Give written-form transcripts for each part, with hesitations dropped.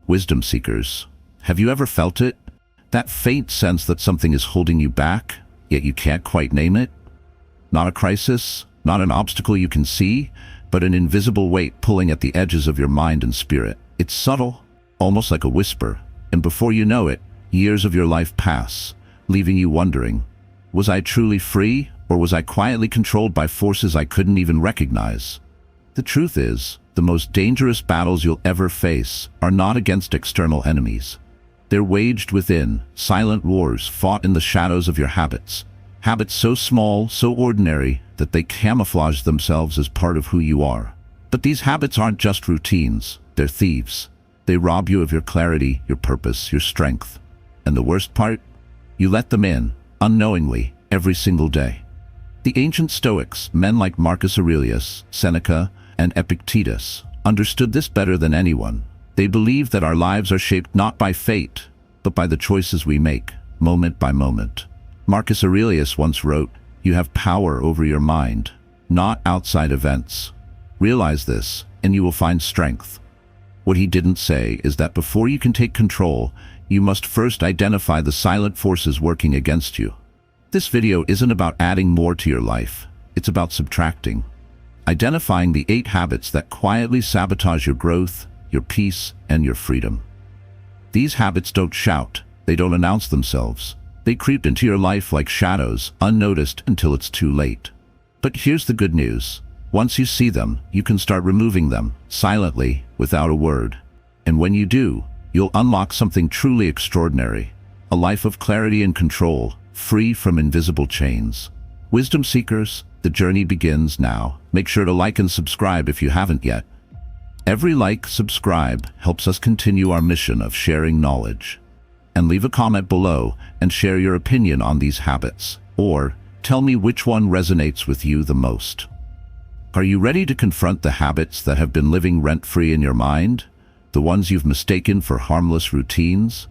Wisdom seekers, have you ever felt it? That faint sense that something is holding you back, yet you can't quite name it? Not a crisis, not an obstacle you can see, but an invisible weight pulling at the edges of your mind and spirit. It's subtle, almost like a whisper, and before you know it, years of your life pass, leaving you wondering, was I truly free, or was I quietly controlled by forces I couldn't even recognize? The truth is, the most dangerous battles you'll ever face are not against external enemies. They're waged within, silent wars fought in the shadows of your habits. Habits so small, so ordinary, that they camouflage themselves as part of who you are. But these habits aren't just routines, they're thieves. They rob you of your clarity, your purpose, your strength. And the worst part? You let them in, unknowingly, every single day. The ancient Stoics, men like Marcus Aurelius, Seneca, and Epictetus, understood this better than anyone. They believed that our lives are shaped not by fate, but by the choices we make, moment by moment. Marcus Aurelius once wrote, "You have power over your mind, not outside events. Realize this, and you will find strength." What he didn't say is that before you can take control, you must first identify the silent forces working against you. This video isn't about adding more to your life, it's about subtracting. Identifying the 8 habits that quietly sabotage your growth, your peace, and your freedom. These habits don't shout, they don't announce themselves. They creep into your life like shadows, unnoticed until it's too late. But here's the good news. Once you see them, you can start removing them, silently, without a word. And when you do, you'll unlock something truly extraordinary. A life of clarity and control, free from invisible chains. Wisdom seekers, the journey begins now. Make sure to like and subscribe if you haven't yet. Every like, subscribe helps us continue our mission of sharing knowledge. And leave a comment below and share your opinion on these habits, or tell me which one resonates with you the most. Are you ready to confront the habits that have been living rent-free in your mind? The ones you've mistaken for harmless routines?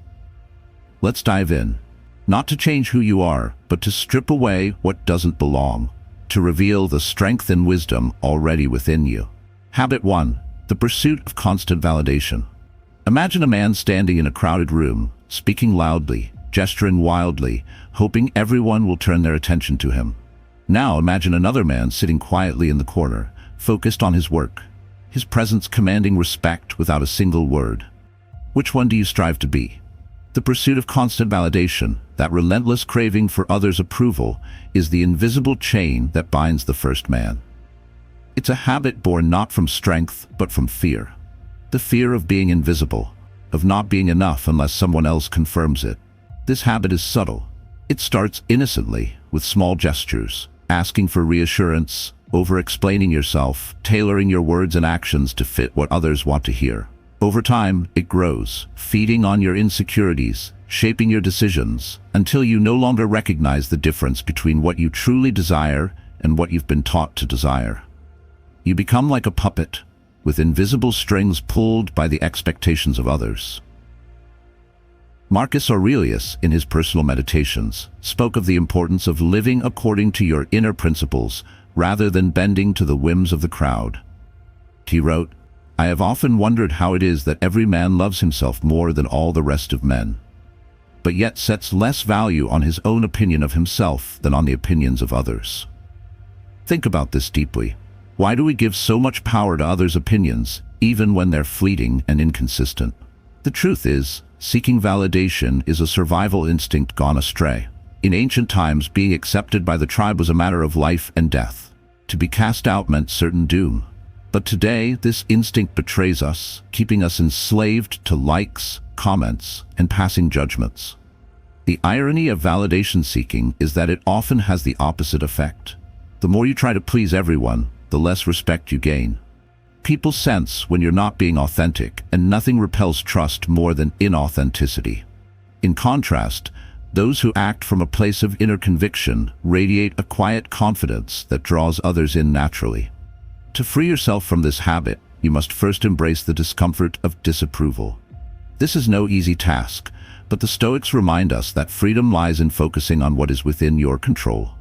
Let's dive in. Not to change who you are, but to strip away what doesn't belong, to reveal the strength and wisdom already within you. Habit 1. The pursuit of constant validation. Imagine a man standing in a crowded room, speaking loudly, gesturing wildly, hoping everyone will turn their attention to him. Now imagine another man sitting quietly in the corner, focused on his work, his presence commanding respect without a single word. Which one do you strive to be? The pursuit of constant validation, that relentless craving for others' approval, is the invisible chain that binds the first man. It's a habit born not from strength, but from fear. The fear of being invisible, of not being enough unless someone else confirms it. This habit is subtle. It starts innocently, with small gestures, asking for reassurance, over-explaining yourself, tailoring your words and actions to fit what others want to hear. Over time, it grows, feeding on your insecurities, shaping your decisions, until you no longer recognize the difference between what you truly desire and what you've been taught to desire. You become like a puppet, with invisible strings pulled by the expectations of others. Marcus Aurelius, in his personal meditations, spoke of the importance of living according to your inner principles rather than bending to the whims of the crowd. He wrote, "I have often wondered how it is that every man loves himself more than all the rest of men, but yet sets less value on his own opinion of himself than on the opinions of others." Think about this deeply. Why do we give so much power to others' opinions, even when they're fleeting and inconsistent? The truth is, seeking validation is a survival instinct gone astray. In ancient times, being accepted by the tribe was a matter of life and death. To be cast out meant certain doom. But today, this instinct betrays us, keeping us enslaved to likes, comments, and passing judgments. The irony of validation seeking is that it often has the opposite effect. The more you try to please everyone, the less respect you gain. People sense when you're not being authentic, and nothing repels trust more than inauthenticity. In contrast, those who act from a place of inner conviction radiate a quiet confidence that draws others in naturally. To free yourself from this habit, you must first embrace the discomfort of disapproval. This is no easy task, but the Stoics remind us that freedom lies in focusing on what is within your control.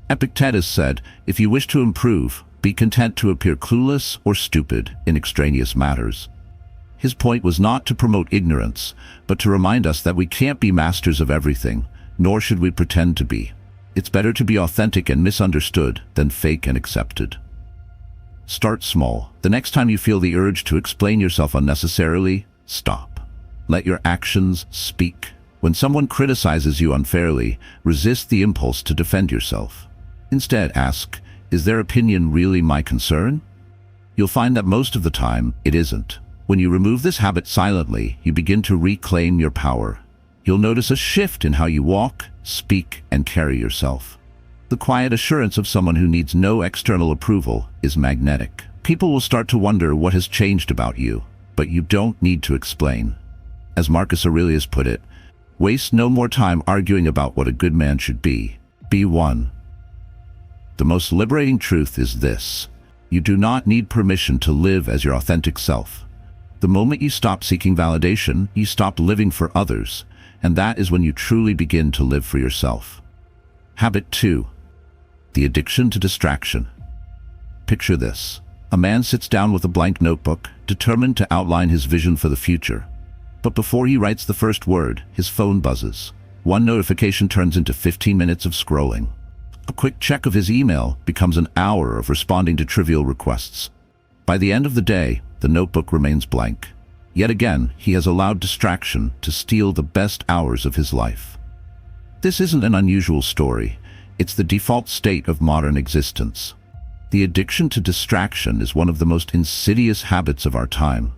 Epictetus said, "If you wish to improve, be content to appear clueless or stupid in extraneous matters." His point was not to promote ignorance, but to remind us that we can't be masters of everything, nor should we pretend to be. It's better to be authentic and misunderstood than fake and accepted. Start small. The next time you feel the urge to explain yourself unnecessarily, stop. Let your actions speak. When someone criticizes you unfairly, resist the impulse to defend yourself. Instead, ask, is their opinion really my concern? You'll find that most of the time, it isn't. When you remove this habit silently, you begin to reclaim your power. You'll notice a shift in how you walk, speak, and carry yourself. The quiet assurance of someone who needs no external approval is magnetic. People will start to wonder what has changed about you, but you don't need to explain. As Marcus Aurelius put it, waste no more time arguing about what a good man should be. Be one. The most liberating truth is this: you do not need permission to live as your authentic self. The moment you stop seeking validation, you stop living for others, and that is when you truly begin to live for yourself. Habit 2. The addiction to distraction. Picture this. A man sits down with a blank notebook, determined to outline his vision for the future. But before he writes the first word, his phone buzzes. One notification turns into 15 minutes of scrolling. A quick check of his email becomes an hour of responding to trivial requests. By the end of the day, the notebook remains blank. Yet again, he has allowed distraction to steal the best hours of his life. This isn't an unusual story. It's the default state of modern existence. The addiction to distraction is one of the most insidious habits of our time.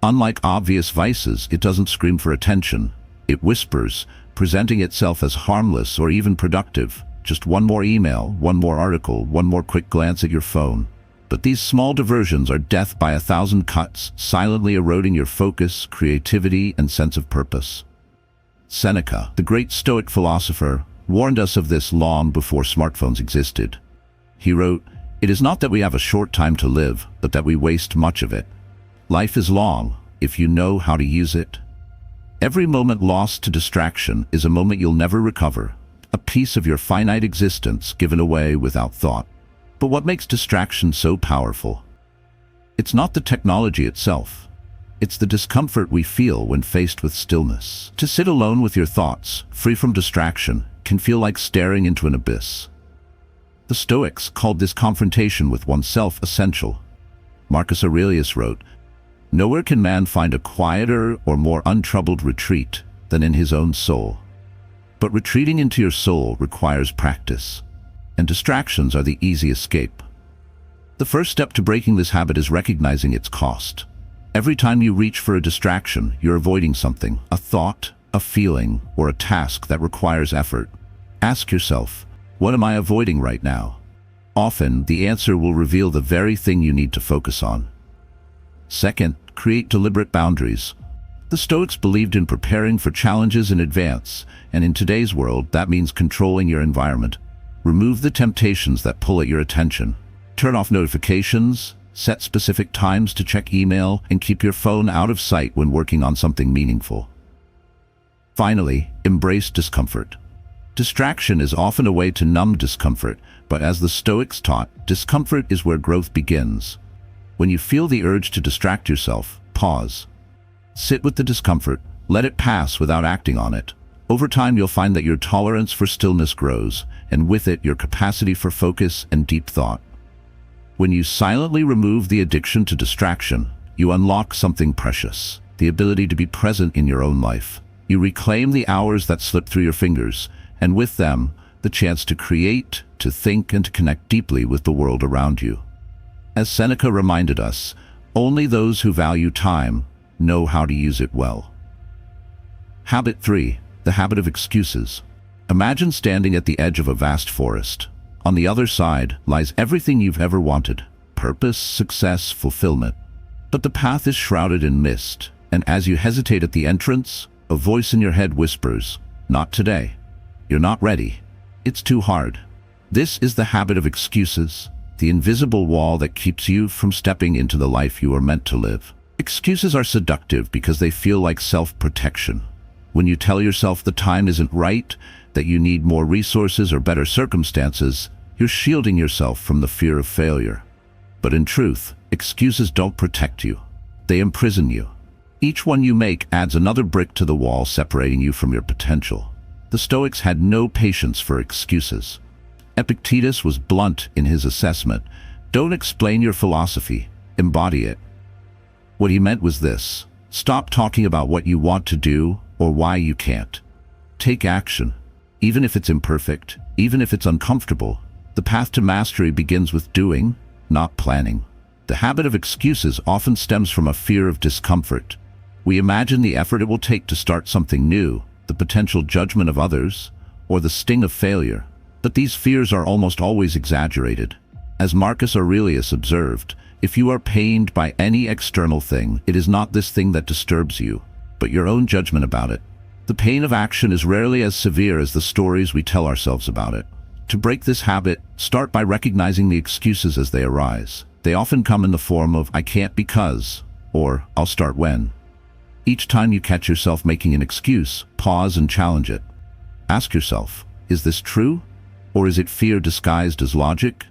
Unlike obvious vices, it doesn't scream for attention. It whispers, presenting itself as harmless or even productive. Just one more email, one more article, one more quick glance at your phone. But these small diversions are death by 1,000 cuts, silently eroding your focus, creativity, and sense of purpose. Seneca, the great Stoic philosopher, warned us of this long before smartphones existed. He wrote, "It is not that we have a short time to live, but that we waste much of it. Life is long, if you know how to use it." Every moment lost to distraction is a moment you'll never recover, a piece of your finite existence given away without thought. But what makes distraction so powerful? It's not the technology itself. It's the discomfort we feel when faced with stillness. To sit alone with your thoughts, free from distraction, can feel like staring into an abyss. The Stoics called this confrontation with oneself essential. Marcus Aurelius wrote, "Nowhere can man find a quieter or more untroubled retreat than in his own soul." But retreating into your soul requires practice, and distractions are the easy escape. The first step to breaking this habit is recognizing its cost. Every time you reach for a distraction, you're avoiding something, a thought, a feeling, or a task that requires effort. Ask yourself, what am I avoiding right now? Often, the answer will reveal the very thing you need to focus on. Second, create deliberate boundaries. The Stoics believed in preparing for challenges in advance, and in today's world, that means controlling your environment. Remove the temptations that pull at your attention. Turn off notifications, set specific times to check email, and keep your phone out of sight when working on something meaningful. Finally, embrace discomfort. Distraction is often a way to numb discomfort, but as the Stoics taught, discomfort is where growth begins. When you feel the urge to distract yourself, pause. Sit with the discomfort, let it pass without acting on it. Over time, you'll find that your tolerance for stillness grows, and with it, your capacity for focus and deep thought. When you silently remove the addiction to distraction, you unlock something precious, the ability to be present in your own life. You reclaim the hours that slip through your fingers, and with them, the chance to create, to think, and to connect deeply with the world around you. As Seneca reminded us, only those who value time know how to use it well. Habit 3. The habit of excuses. Imagine standing at the edge of a vast forest. On the other side lies everything you've ever wanted: purpose, success, fulfillment. But the path is shrouded in mist, and as you hesitate at the entrance, a voice in your head whispers, "Not today. You're not ready. It's too hard." This is the habit of excuses, the invisible wall that keeps you from stepping into the life you are meant to live. Excuses are seductive because they feel like self-protection. When you tell yourself the time isn't right, that you need more resources or better circumstances, you're shielding yourself from the fear of failure. But in truth, excuses don't protect you. They imprison you. Each one you make adds another brick to the wall, separating you from your potential. The Stoics had no patience for excuses. Epictetus was blunt in his assessment. Don't explain your philosophy, embody it. What he meant was this: stop talking about what you want to do or why you can't. Take action, even if it's imperfect, even if it's uncomfortable. The path to mastery begins with doing, not planning. The habit of excuses often stems from a fear of discomfort. We imagine the effort it will take to start something new, the potential judgment of others, or the sting of failure. But these fears are almost always exaggerated. As Marcus Aurelius observed, if you are pained by any external thing, it is not this thing that disturbs you, but your own judgment about it. The pain of action is rarely as severe as the stories we tell ourselves about it. To break this habit, start by recognizing the excuses as they arise. They often come in the form of "I can't because," or "I'll start when." Each time you catch yourself making an excuse, pause and challenge it. Ask yourself, is this true? Or is it fear disguised as logic?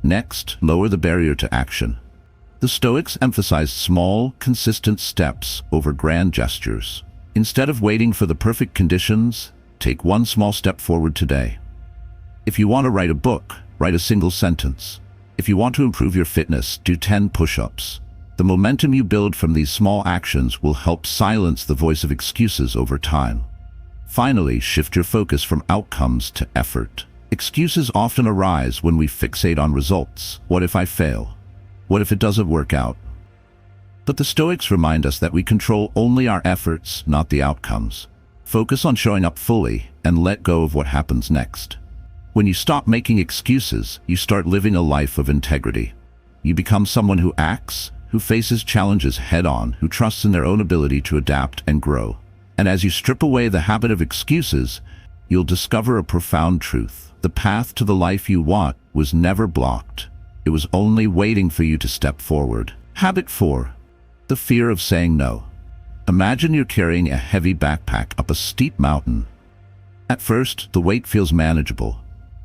Next, lower the barrier to action. The Stoics emphasized small, consistent steps over grand gestures. Instead of waiting for the perfect conditions, take one small step forward today. If you want to write a book, write a single sentence. If you want to improve your fitness, do 10 push-ups. The momentum you build from these small actions will help silence the voice of excuses over time. Finally, shift your focus from outcomes to effort. Excuses often arise when we fixate on results. What if I fail? What if it doesn't work out? But the Stoics remind us that we control only our efforts, not the outcomes. Focus on showing up fully and let go of what happens next. When you stop making excuses, you start living a life of integrity. You become someone who acts, who faces challenges head-on, who trusts in their own ability to adapt and grow. And as you strip away the habit of excuses, you'll discover a profound truth. The path to the life you want was never blocked. It was only waiting for you to step forward. Habit 4. The fear of saying no. Imagine you're carrying a heavy backpack up a steep mountain. At first, the weight feels manageable,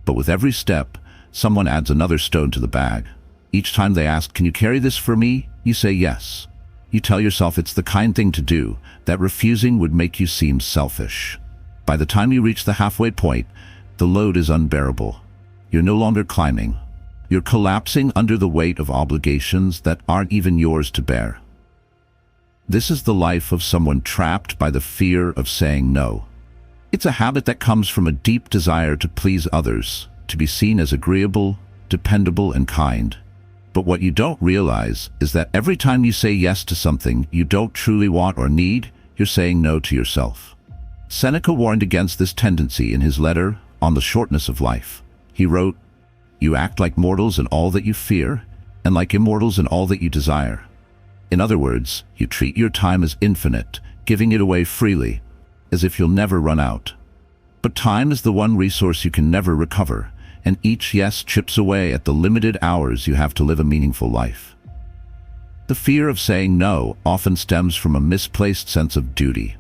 but with every step, someone adds another stone to the bag. Each time they ask, "Can you carry this for me?" you say yes. You tell yourself it's the kind thing to do, that refusing would make you seem selfish. By the time you reach the halfway point, the load is unbearable. You're no longer climbing. You're collapsing under the weight of obligations that aren't even yours to bear. This is the life of someone trapped by the fear of saying no. It's a habit that comes from a deep desire to please others, to be seen as agreeable, dependable, and kind. But what you don't realize is that every time you say yes to something you don't truly want or need, you're saying no to yourself. Seneca warned against this tendency in his letter on the shortness of life. He wrote, "You act like mortals in all that you fear, and like immortals in all that you desire." In other words, you treat your time as infinite, giving it away freely, as if you'll never run out. But time is the one resource you can never recover, and each yes chips away at the limited hours you have to live a meaningful life. The fear of saying no often stems from a misplaced sense of duty.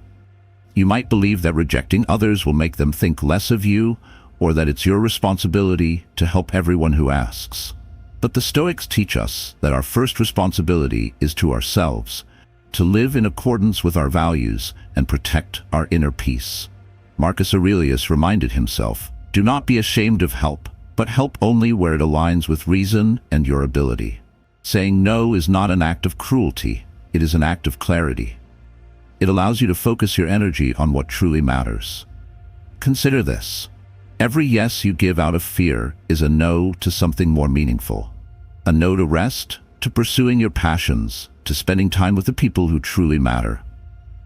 You might believe that rejecting others will make them think less of you, or that it's your responsibility to help everyone who asks. But the Stoics teach us that our first responsibility is to ourselves, to live in accordance with our values and protect our inner peace. Marcus Aurelius reminded himself, "Do not be ashamed of help, but help only where it aligns with reason and your ability." Saying no is not an act of cruelty, it is an act of clarity. It allows you to focus your energy on what truly matters. Consider this. Every yes you give out of fear is a no to something more meaningful. A no to rest, to pursuing your passions, to spending time with the people who truly matter.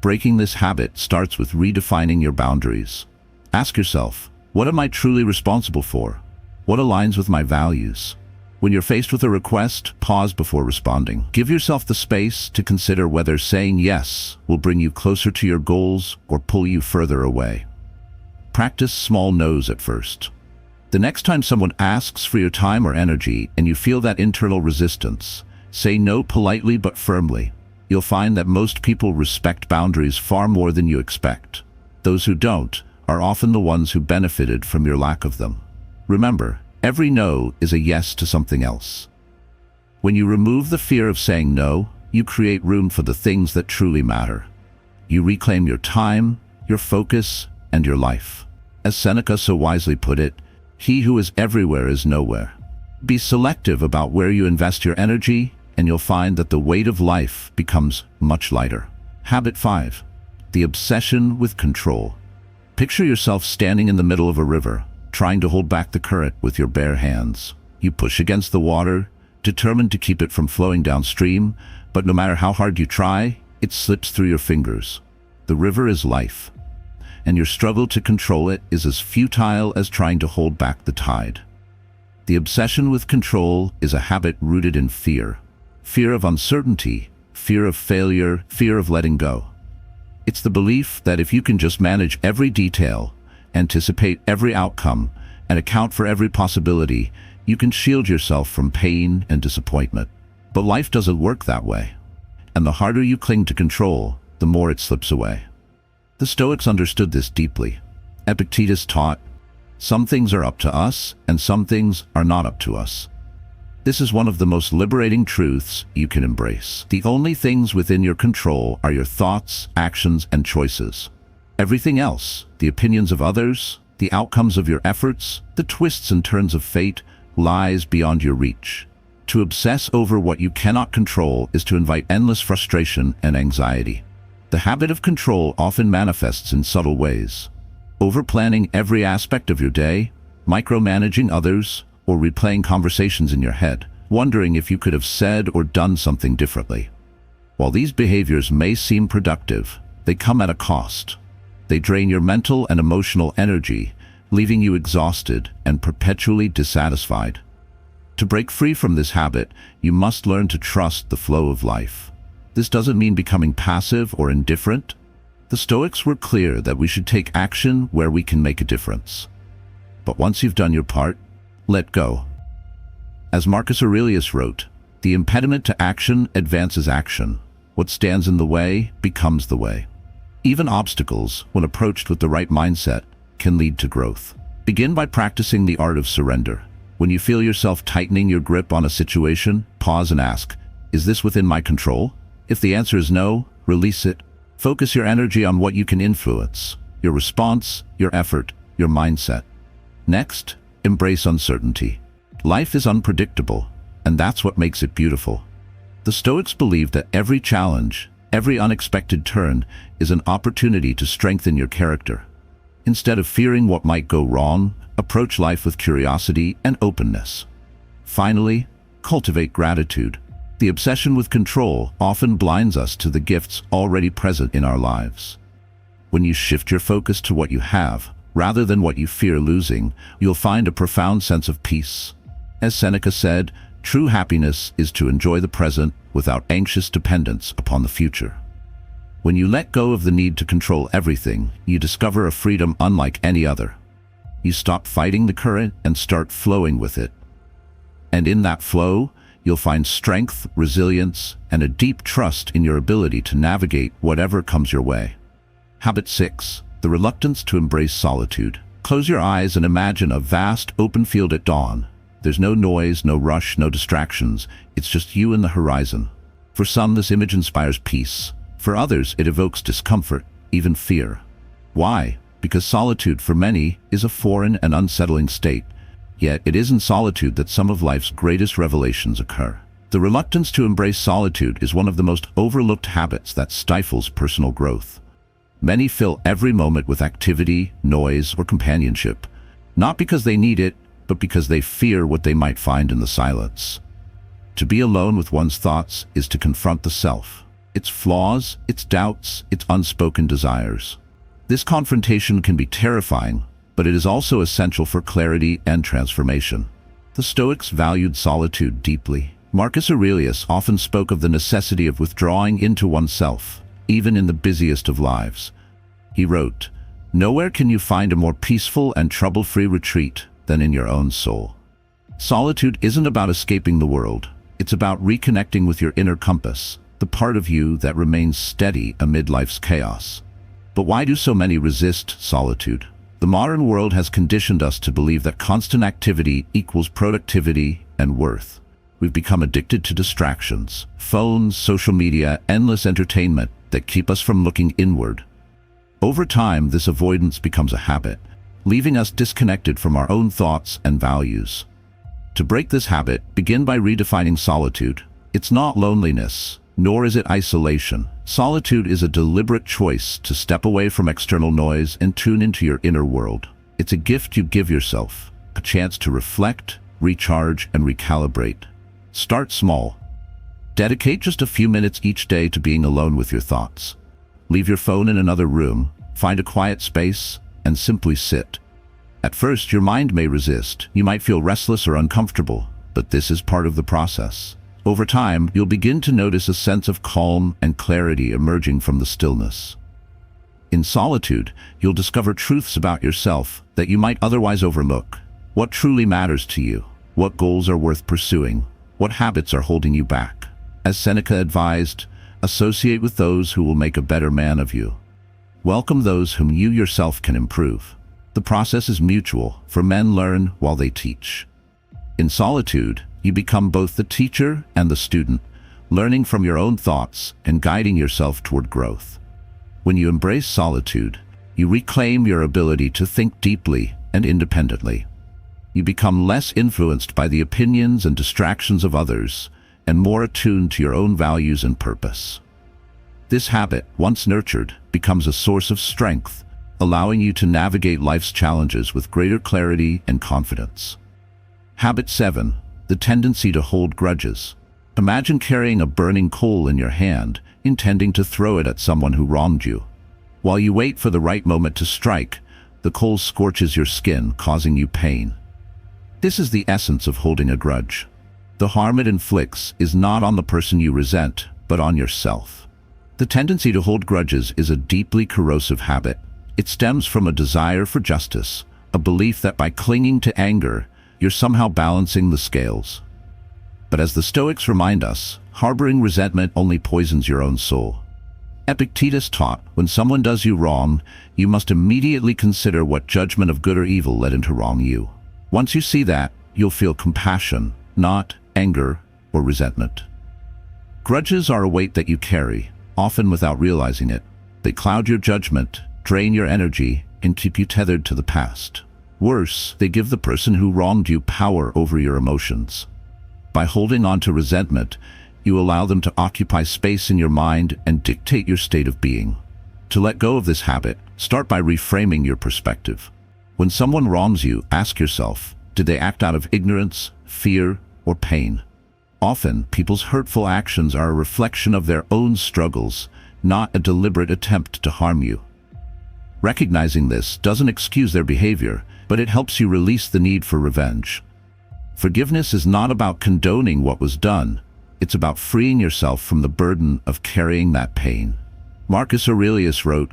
Breaking this habit starts with redefining your boundaries. Ask yourself, what am I truly responsible for? What aligns with my values? When you're faced with a request, pause before responding. Give yourself the space to consider whether saying yes will bring you closer to your goals or pull you further away. Practice small no's at first. The next time someone asks for your time or energy and you feel that internal resistance, say no politely but firmly. You'll find that most people respect boundaries far more than you expect. Those who don't are often the ones who benefited from your lack of them. Remember, every no is a yes to something else. When you remove the fear of saying no, you create room for the things that truly matter. You reclaim your time, your focus, and your life. As Seneca so wisely put it, he who is everywhere is nowhere. Be selective about where you invest your energy, and you'll find that the weight of life becomes much lighter. Habit 5. The obsession with control. Picture yourself standing in the middle of a river, trying to hold back the current with your bare hands. You push against the water, determined to keep it from flowing downstream, but no matter how hard you try, it slips through your fingers. The river is life, and your struggle to control it is as futile as trying to hold back the tide. The obsession with control is a habit rooted in fear. Fear of uncertainty, fear of failure, fear of letting go. It's the belief that if you can just manage every detail, anticipate every outcome, and account for every possibility, you can shield yourself from pain and disappointment. But life doesn't work that way. And the harder you cling to control, the more it slips away. The Stoics understood this deeply. Epictetus taught, "Some things are up to us, and some things are not up to us." This is one of the most liberating truths you can embrace. The only things within your control are your thoughts, actions, and choices. Everything else, the opinions of others, the outcomes of your efforts, the twists and turns of fate, lies beyond your reach. To obsess over what you cannot control is to invite endless frustration and anxiety. The habit of control often manifests in subtle ways. Overplanning every aspect of your day, micromanaging others, or replaying conversations in your head, wondering if you could have said or done something differently. While these behaviors may seem productive, they come at a cost. They drain your mental and emotional energy, leaving you exhausted and perpetually dissatisfied. To break free from this habit, you must learn to trust the flow of life. This doesn't mean becoming passive or indifferent. The Stoics were clear that we should take action where we can make a difference. But once you've done your part, let go. As Marcus Aurelius wrote, "The impediment to action advances action. What stands in the way becomes the way." Even obstacles, when approached with the right mindset, can lead to growth. Begin by practicing the art of surrender. When you feel yourself tightening your grip on a situation, pause and ask, "Is this within my control?" If the answer is no, release it. Focus your energy on what you can influence: your response, your effort, your mindset. Next, embrace uncertainty. Life is unpredictable, and that's what makes it beautiful. The Stoics believed that every challenge, every unexpected turn, is an opportunity to strengthen your character. Instead of fearing what might go wrong, approach life with curiosity and openness. Finally, cultivate gratitude. The obsession with control often blinds us to the gifts already present in our lives. When you shift your focus to what you have, rather than what you fear losing, you'll find a profound sense of peace. As Seneca said, true happiness is to enjoy the present without anxious dependence upon the future. When you let go of the need to control everything, you discover a freedom unlike any other. You stop fighting the current and start flowing with it. And in that flow, you'll find strength, resilience, and a deep trust in your ability to navigate whatever comes your way. Habit 6. The reluctance to embrace solitude. Close your eyes and imagine a vast open field at dawn. There's no noise, no rush, no distractions. It's just you and the horizon. For some, this image inspires peace. For others, it evokes discomfort, even fear. Why? Because solitude for many is a foreign and unsettling state. Yet it is in solitude that some of life's greatest revelations occur. The reluctance to embrace solitude is one of the most overlooked habits that stifles personal growth. Many fill every moment with activity, noise, or companionship, not because they need it, but because they fear what they might find in the silence. To be alone with one's thoughts is to confront the self, its flaws, its doubts, its unspoken desires. This confrontation can be terrifying, but it is also essential for clarity and transformation. The Stoics valued solitude deeply. Marcus Aurelius often spoke of the necessity of withdrawing into oneself, even in the busiest of lives. He wrote, "Nowhere can you find a more peaceful and trouble-free retreat than in your own soul." Solitude isn't about escaping the world. It's about reconnecting with your inner compass, the part of you that remains steady amid life's chaos. But why do so many resist solitude? The modern world has conditioned us to believe that constant activity equals productivity and worth. We've become addicted to distractions, phones, social media, endless entertainment that keep us from looking inward. Over time, this avoidance becomes a habit, leaving us disconnected from our own thoughts and values. To break this habit, begin by redefining solitude. It's not loneliness, nor is it isolation. Solitude is a deliberate choice to step away from external noise and tune into your inner world. It's a gift you give yourself, a chance to reflect, recharge, and recalibrate. Start small. Dedicate just a few minutes each day to being alone with your thoughts. Leave your phone in another room, find a quiet space, and simply sit. At first, your mind may resist. You might feel restless or uncomfortable, but this is part of the process. Over time, you'll begin to notice a sense of calm and clarity emerging from the stillness. In solitude, you'll discover truths about yourself that you might otherwise overlook. What truly matters to you? What goals are worth pursuing? What habits are holding you back? As Seneca advised, associate with those who will make a better man of you. Welcome those whom you yourself can improve. The process is mutual, for men learn while they teach. In solitude, you become both the teacher and the student, learning from your own thoughts and guiding yourself toward growth. When you embrace solitude, you reclaim your ability to think deeply and independently. You become less influenced by the opinions and distractions of others and more attuned to your own values and purpose. This habit, once nurtured, becomes a source of strength, allowing you to navigate life's challenges with greater clarity and confidence. Habit 7. The tendency to hold grudges. Imagine carrying a burning coal in your hand, intending to throw it at someone who wronged you. While you wait for the right moment to strike, the coal scorches your skin, causing you pain. This is the essence of holding a grudge. The harm it inflicts is not on the person you resent, but on yourself. The tendency to hold grudges is a deeply corrosive habit. It stems from a desire for justice, a belief that by clinging to anger, you're somehow balancing the scales. But as the Stoics remind us, harboring resentment only poisons your own soul. Epictetus taught, when someone does you wrong, you must immediately consider what judgment of good or evil led him to wrong you. Once you see that, you'll feel compassion, not anger or resentment. Grudges are a weight that you carry, often without realizing it. They cloud your judgment, drain your energy, and keep you tethered to the past. Worse, they give the person who wronged you power over your emotions. By holding on to resentment, you allow them to occupy space in your mind and dictate your state of being. To let go of this habit, start by reframing your perspective. When someone wrongs you, ask yourself, did they act out of ignorance, fear, or pain? Often, people's hurtful actions are a reflection of their own struggles, not a deliberate attempt to harm you. Recognizing this doesn't excuse their behavior, but it helps you release the need for revenge. Forgiveness is not about condoning what was done. It's about freeing yourself from the burden of carrying that pain. Marcus Aurelius wrote,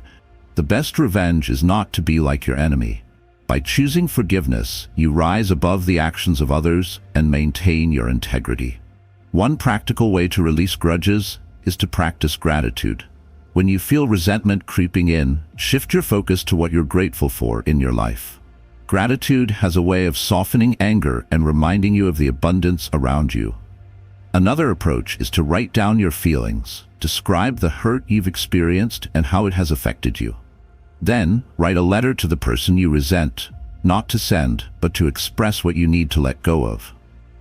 "The best revenge is not to be like your enemy." By choosing forgiveness, you rise above the actions of others and maintain your integrity. One practical way to release grudges is to practice gratitude. When you feel resentment creeping in, shift your focus to what you're grateful for in your life. Gratitude has a way of softening anger and reminding you of the abundance around you. Another approach is to write down your feelings. Describe the hurt you've experienced and how it has affected you. Then, write a letter to the person you resent, not to send, but to express what you need to let go of.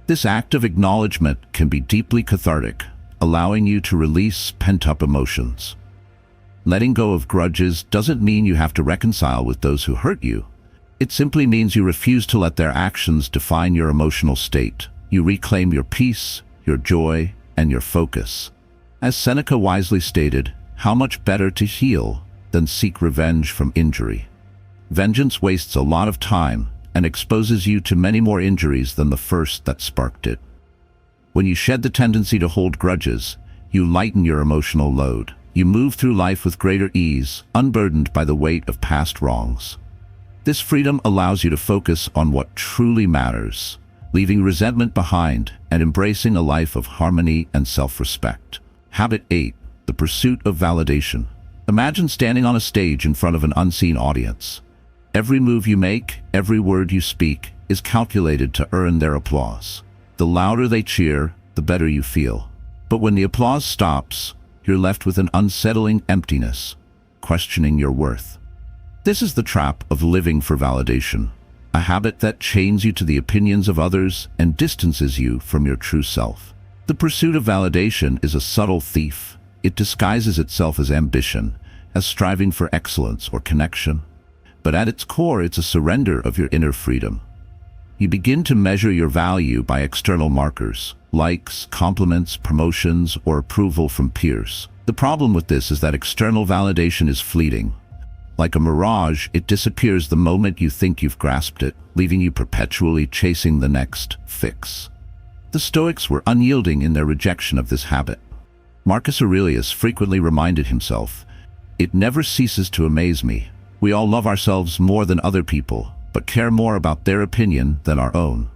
This act of acknowledgement can be deeply cathartic, allowing you to release pent-up emotions. Letting go of grudges doesn't mean you have to reconcile with those who hurt you. It simply means you refuse to let their actions define your emotional state. You reclaim your peace, your joy, and your focus. As Seneca wisely stated, how much better to heal than seek revenge from injury. Vengeance wastes a lot of time and exposes you to many more injuries than the first that sparked it. When you shed the tendency to hold grudges, you lighten your emotional load. You move through life with greater ease, unburdened by the weight of past wrongs. This freedom allows you to focus on what truly matters, leaving resentment behind and embracing a life of harmony and self-respect. Habit 8. The pursuit of validation. Imagine standing on a stage in front of an unseen audience. Every move you make, every word you speak, is calculated to earn their applause. The louder they cheer, the better you feel. But when the applause stops, you're left with an unsettling emptiness, questioning your worth. This is the trap of living for validation, a habit that chains you to the opinions of others and distances you from your true self. The pursuit of validation is a subtle thief. It disguises itself as ambition, as striving for excellence or connection. But at its core, it's a surrender of your inner freedom. You begin to measure your value by external markers, likes, compliments, promotions, or approval from peers. The problem with this is that external validation is fleeting. Like a mirage, it disappears the moment you think you've grasped it, leaving you perpetually chasing the next fix. The Stoics were unyielding in their rejection of this habit. Marcus Aurelius frequently reminded himself, "It never ceases to amaze me. We all love ourselves more than other people, but care more about their opinion than our own."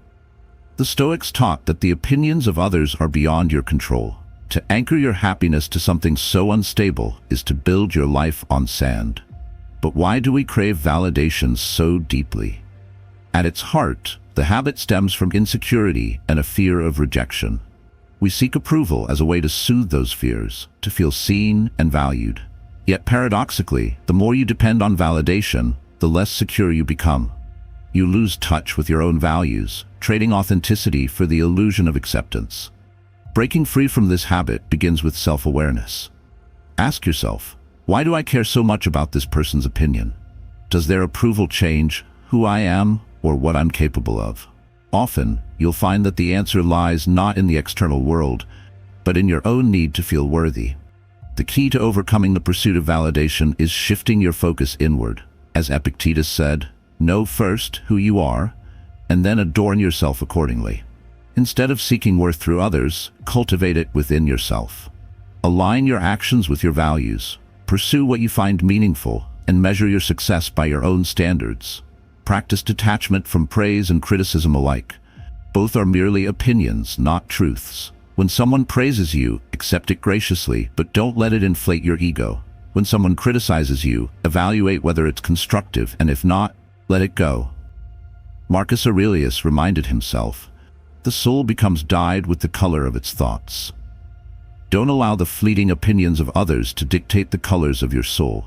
The Stoics taught that the opinions of others are beyond your control. To anchor your happiness to something so unstable is to build your life on sand. But why do we crave validation so deeply? At its heart, the habit stems from insecurity and a fear of rejection. We seek approval as a way to soothe those fears, to feel seen and valued. Yet paradoxically, the more you depend on validation, the less secure you become. You lose touch with your own values, trading authenticity for the illusion of acceptance. Breaking free from this habit begins with self-awareness. Ask yourself, why do I care so much about this person's opinion? Does their approval change who I am or what I'm capable of? Often, you'll find that the answer lies not in the external world, but in your own need to feel worthy. The key to overcoming the pursuit of validation is shifting your focus inward. As Epictetus said, know first who you are, and then adorn yourself accordingly. Instead of seeking worth through others, cultivate it within yourself. Align your actions with your values. Pursue what you find meaningful, and measure your success by your own standards. Practice detachment from praise and criticism alike. Both are merely opinions, not truths. When someone praises you, accept it graciously, but don't let it inflate your ego. When someone criticizes you, evaluate whether it's constructive, and if not, let it go. Marcus Aurelius reminded himself, "The soul becomes dyed with the color of its thoughts." Don't allow the fleeting opinions of others to dictate the colors of your soul.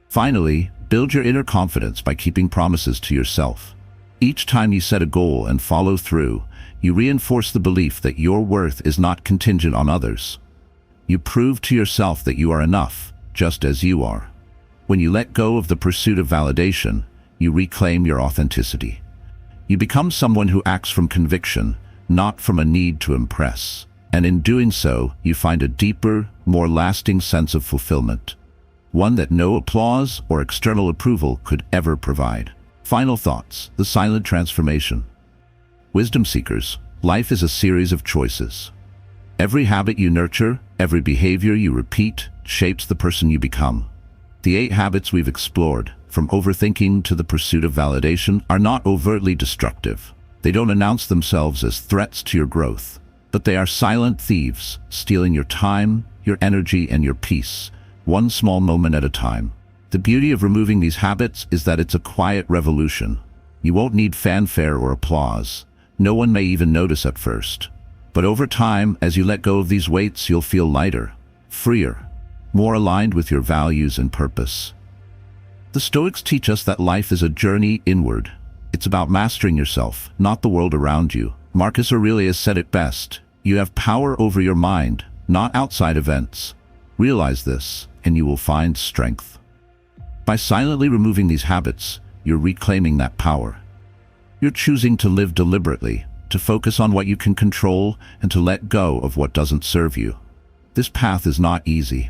Finally, build your inner confidence by keeping promises to yourself. Each time you set a goal and follow through, you reinforce the belief that your worth is not contingent on others. You prove to yourself that you are enough, just as you are. When you let go of the pursuit of validation, you reclaim your authenticity. You become someone who acts from conviction, not from a need to impress. And in doing so, you find a deeper, more lasting sense of fulfillment. One that no applause or external approval could ever provide. Final thoughts, the silent transformation. Wisdom seekers, life is a series of choices. Every habit you nurture, every behavior you repeat, shapes the person you become. The 8 habits we've explored, from overthinking to the pursuit of validation, are not overtly destructive. They don't announce themselves as threats to your growth, but they are silent thieves, stealing your time, your energy, and your peace, one small moment at a time. The beauty of removing these habits is that it's a quiet revolution. You won't need fanfare or applause. No one may even notice at first. But over time, as you let go of these weights, you'll feel lighter, freer, more aligned with your values and purpose. The Stoics teach us that life is a journey inward. It's about mastering yourself, not the world around you. Marcus Aurelius said it best, "You have power over your mind, not outside events." Realize this, and you will find strength. By silently removing these habits, you're reclaiming that power. You're choosing to live deliberately, to focus on what you can control, and to let go of what doesn't serve you. This path is not easy.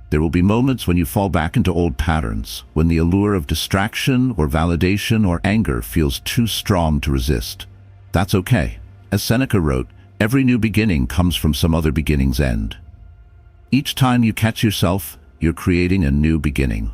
There will be moments when you fall back into old patterns, when the allure of distraction or validation or anger feels too strong to resist. That's okay. As Seneca wrote, every new beginning comes from some other beginning's end. Each time you catch yourself, you're creating a new beginning.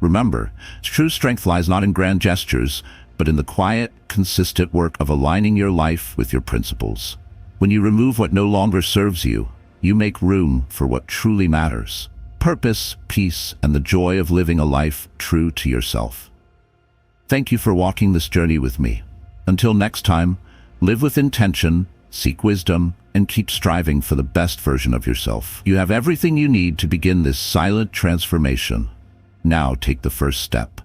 Remember, true strength lies not in grand gestures, but in the quiet, consistent work of aligning your life with your principles. When you remove what no longer serves you, you make room for what truly matters. Purpose, peace, and the joy of living a life true to yourself. Thank you for walking this journey with me. Until next time, live with intention, seek wisdom, and keep striving for the best version of yourself. You have everything you need to begin this silent transformation. Now take the first step.